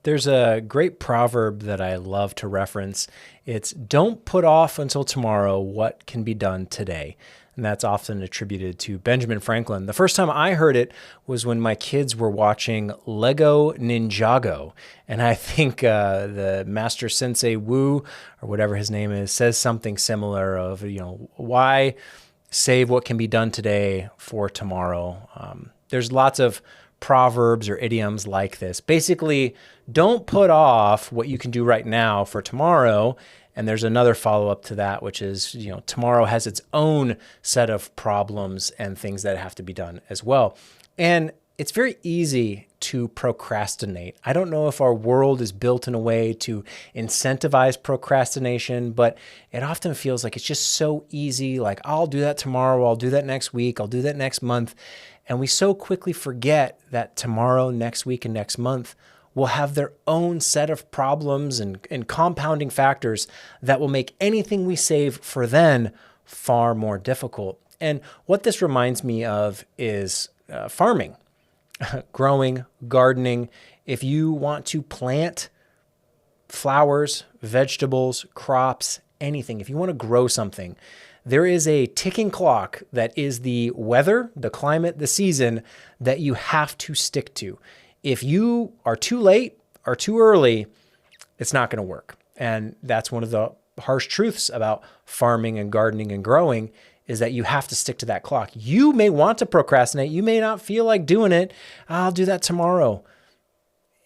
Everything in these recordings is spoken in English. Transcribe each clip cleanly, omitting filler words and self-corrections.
There's a great proverb that I love to reference. It's don't put off until tomorrow what can be done today. And that's often attributed to Benjamin Franklin. The first time I heard it was when my kids were watching Lego Ninjago. And I think the master sensei Wu, or whatever his name is, says something similar of, why save what can be done today for tomorrow? There's lots of proverbs or idioms like this. Basically, don't put off what you can do right now for tomorrow. And there's another follow-up to that, which is, tomorrow has its own set of problems and things that have to be done as well. And it's very easy to procrastinate. I don't know if our world is built in a way to incentivize procrastination, but it often feels like it's just so easy. Like, I'll do that tomorrow. I'll do that next week. I'll do that next month. And we so quickly forget that tomorrow, next week, and next month will have their own set of problems and compounding factors that will make anything we save for then far more difficult. And what this reminds me of is farming, growing, gardening. If you want to plant flowers, vegetables, crops, anything, if you want to grow something, there is a ticking clock that is the weather, the climate, the season that you have to stick to. If you are too late or too early, it's not going to work. And that's one of the harsh truths about farming and gardening and growing, is that you have to stick to that clock. You may want to procrastinate. You may not feel like doing it. I'll do that tomorrow.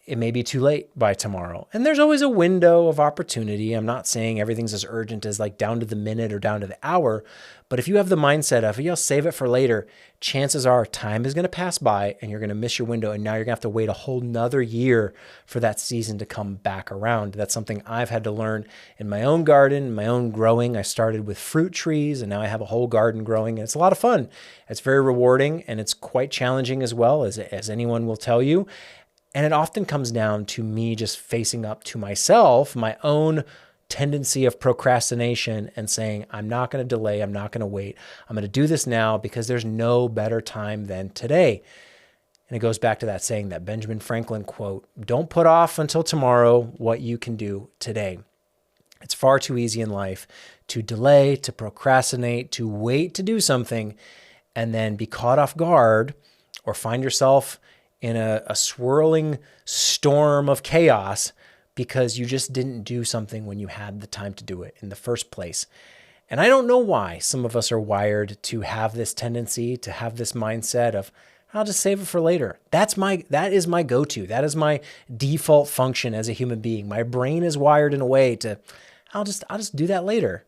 It may be too late by tomorrow. And there's always a window of opportunity. I'm not saying everything's as urgent as like down to the minute or down to the hour. But if you have the mindset of, I'll save it for later, chances are time is going to pass by and you're going to miss your window. And now you're going to have to wait a whole nother year for that season to come back around. That's something I've had to learn in my own garden, my own growing. I started with fruit trees and now I have a whole garden growing. And it's a lot of fun. It's very rewarding and it's quite challenging as well, as anyone will tell you. And it often comes down to me just facing up to myself, my own tendency of procrastination, and saying, I'm not going to delay. I'm not going to wait. I'm going to do this now because there's no better time than today. And it goes back to that saying, that Benjamin Franklin quote, don't put off until tomorrow what you can do today. It's far too easy in life to delay, to procrastinate, to wait to do something, and then be caught off guard or find yourself in a swirling storm of chaos because you just didn't do something when you had the time to do it in the first place. And I don't know why some of us are wired to have this tendency, to have this mindset of, I'll just save it for later. That is my go-to. That is my default function as a human being. My brain is wired in a way to, I'll just do that later.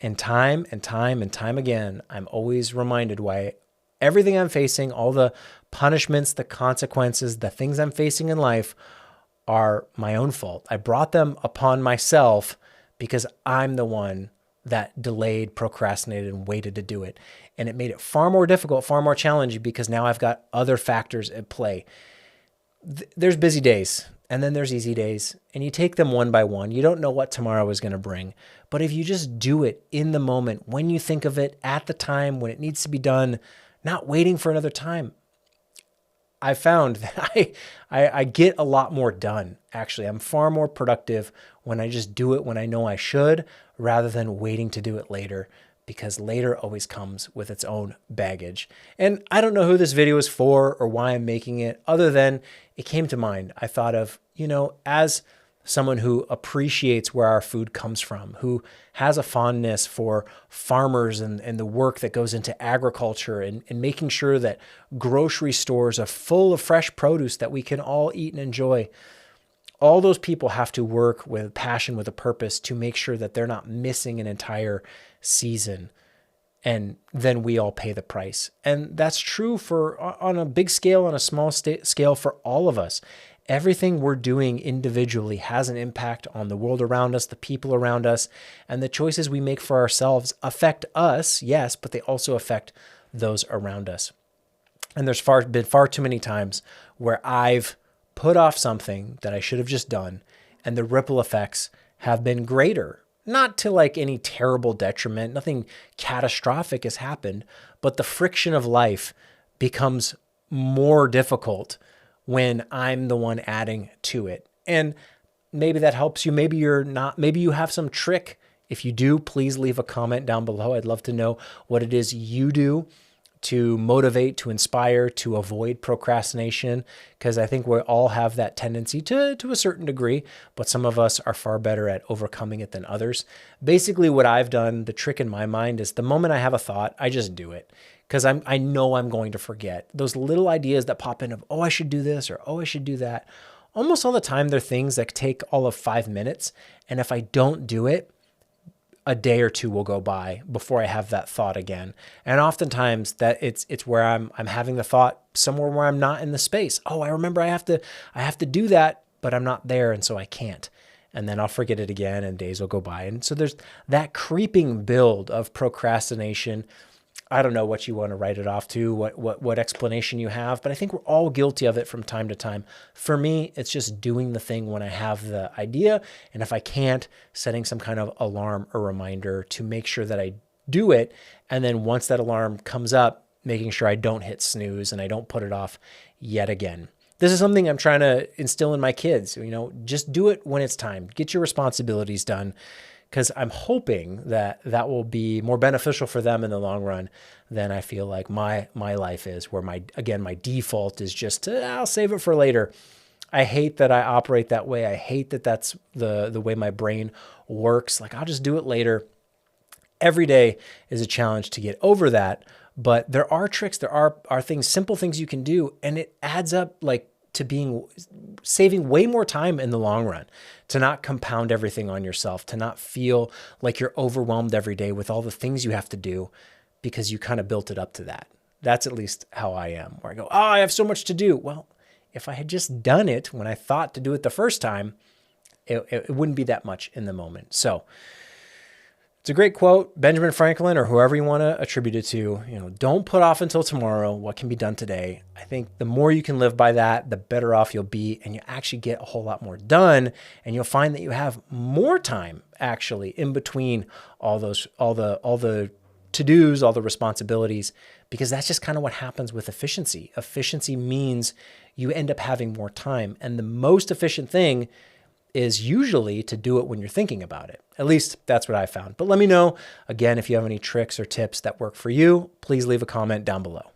And time again, I'm always reminded why everything I'm facing, all the punishments, the consequences, the things I'm facing in life are my own fault. I brought them upon myself because I'm the one that delayed, procrastinated, and waited to do it. And it made it far more difficult, far more challenging because now I've got other factors at play. There's busy days and then there's easy days, and you take them one by one. You don't know what tomorrow is going to bring. But if you just do it in the moment, when you think of it, at the time, when it needs to be done, not waiting for another time, I found that I get a lot more done. Actually, I'm far more productive when I just do it when I know I should, rather than waiting to do it later, because later always comes with its own baggage. And I don't know who this video is for or why I'm making it, other than it came to mind. I thought of, as someone who appreciates where our food comes from, who has a fondness for farmers and the work that goes into agriculture and making sure that grocery stores are full of fresh produce that we can all eat and enjoy. All those people have to work with passion, with a purpose, to make sure that they're not missing an entire season. And then we all pay the price. And that's true on a big scale, on a small scale for all of us. Everything we're doing individually has an impact on the world around us, the people around us, and the choices we make for ourselves affect us, yes, but they also affect those around us. And there's been far too many times where I've put off something that I should have just done, and the ripple effects have been greater. Not to like any terrible detriment, nothing catastrophic has happened, but the friction of life becomes more difficult when I'm the one adding to it. And maybe that helps you. Maybe you're not, maybe you have some trick. If you do, please leave a comment down below. I'd love to know what it is you do to motivate, to inspire, to avoid procrastination, because I think we all have that tendency to a certain degree, but some of us are far better at overcoming it than others. Basically, what I've done, the trick in my mind is the moment I have a thought, I just do it, because I know I'm going to forget. Those little ideas that pop in of, oh, I should do this, or oh, I should do that. Almost all the time, they're things that take all of 5 minutes, and if I don't do it, a day or two will go by before I have that thought again. And oftentimes that it's where I'm having the thought somewhere where I'm not in the space. Oh, I remember I have to do that, but I'm not there, and so I can't. And then I'll forget it again, and days will go by. And so there's that creeping build of procrastination. I don't know what you want to write it off to, what explanation you have, but I think we're all guilty of it from time to time. For me, it's just doing the thing when I have the idea, and if I can't, setting some kind of alarm or reminder to make sure that I do it, and then once that alarm comes up, making sure I don't hit snooze and I don't put it off yet again. This is something I'm trying to instill in my kids. Just do it when it's time. Get your responsibilities done, because I'm hoping that that will be more beneficial for them in the long run than I feel like my life is, where my default is just I'll save it for later. I hate that I operate that way. I hate that that's the way my brain works. Like, I'll just do it later. Every day is a challenge to get over that, but there are tricks, there are things, simple things you can do, and it adds up like to saving way more time in the long run, to not compound everything on yourself, to not feel like you're overwhelmed every day with all the things you have to do because you kind of built it up to that. That's at least how I am, where I go, oh, I have so much to do. Well, if I had just done it when I thought to do it the first time, it wouldn't be that much in the moment. So it's a great quote, Benjamin Franklin, or whoever you want to attribute it to. Don't put off until tomorrow what can be done today. I think the more you can live by that, the better off you'll be, and you actually get a whole lot more done, and you'll find that you have more time actually in between all the to-dos, all the responsibilities, because that's just kind of what happens with efficiency. Efficiency means you end up having more time, and the most efficient thing is usually to do it when you're thinking about it. At least that's what I found. But let me know, again, if you have any tricks or tips that work for you, please leave a comment down below.